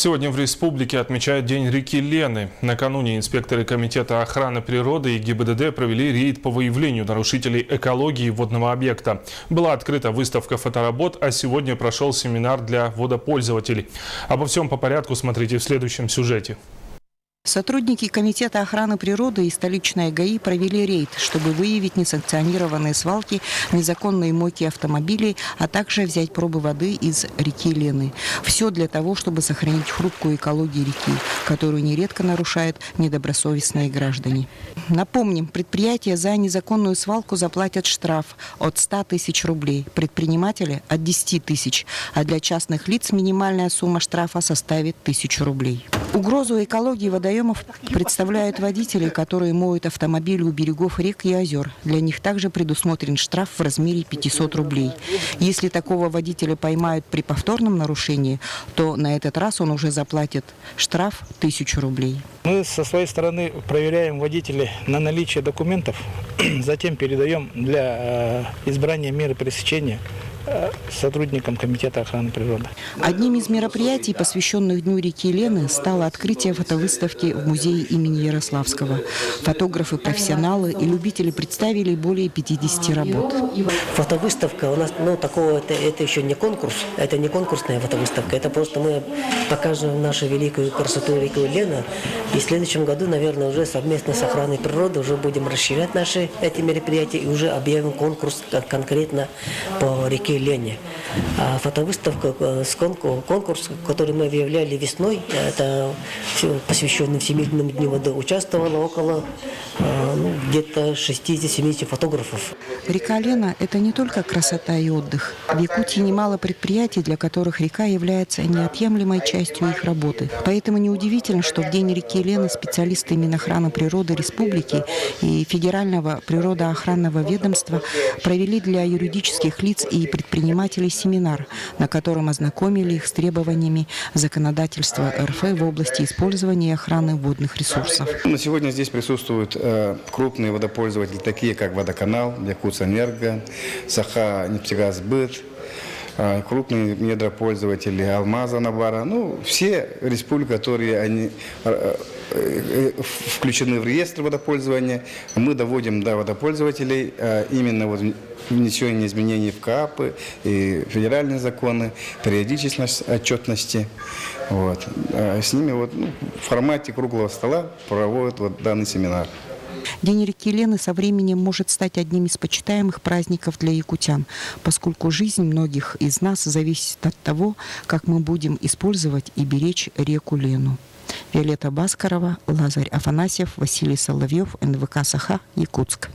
Сегодня в республике отмечают День реки Лены. Накануне инспекторы Комитета охраны природы и ГИБДД провели рейд по выявлению нарушителей экологии водного объекта. Была открыта выставка фоторабот, а сегодня прошел семинар для водопользователей. Обо всем по порядку смотрите в следующем сюжете. Сотрудники Комитета охраны природы и столичной ГАИ провели рейд, чтобы выявить несанкционированные свалки, незаконные мойки автомобилей, а также взять пробы воды из реки Лены. Все для того, чтобы сохранить хрупкую экологию реки, которую нередко нарушают недобросовестные граждане. Напомним, предприятия за незаконную свалку заплатят штраф от 100 тысяч рублей, предприниматели от 10 тысяч, а для частных лиц минимальная сумма штрафа составит 1000 рублей. Угрозу экологии водоемов представляют водители, которые моют автомобили у берегов рек и озер. Для них также предусмотрен штраф в размере 500 рублей. Если такого водителя поймают при повторном нарушении, то на этот раз он уже заплатит штраф 1000 рублей. Мы со своей стороны проверяем водителей на наличие документов, затем передаем для избрания меры пресечения сотрудникам Комитета охраны природы. Одним из мероприятий, посвященных Дню реки Лены, стало открытие фотовыставки в музее имени Ярославского. Фотографы-профессионалы и любители представили более 50 работ. Фотовыставка у нас, это еще не конкурс, это не конкурсная фотовыставка, это просто мы покажем нашу великую красоту реки Лена. И в следующем году, наверное, уже совместно с охраной природы уже будем расширять наши эти мероприятия и уже объявим конкурс конкретно по реке Лене. А фотовыставка, конкурс, который мы объявляли весной, это посвященный Всемирному дню воды, участвовало около где-то 60-70 фотографов. Река Лена – это не только красота и отдых. В Якутии немало предприятий, для которых река является неотъемлемой частью их работы. Поэтому неудивительно, что в День реки Лены специалисты Минохраны природы республики и Федерального природоохранного ведомства провели для юридических лиц и предпринимателей семинар, на котором ознакомили их с требованиями законодательства РФ в области использования и охраны водных ресурсов. На сегодня здесь присутствуют крупные водопользователи, такие как Водоканал, Якутэнерго, Саха-Нефтегазбыт, крупные недропользователи Алмаза, Набара, все республики, которые они включены в реестр водопользования, мы доводим до водопользователей именно внесение изменений в КАПы и федеральные законы, периодичность отчетности. С ними в формате круглого стола проводят данный семинар. День реки Лены со временем может стать одним из почитаемых праздников для якутян, поскольку жизнь многих из нас зависит от того, как мы будем использовать и беречь реку Лену. Виолетта Баскарова, Лазарь Афанасьев, Василий Соловьев, НВК «Саха», Якутск.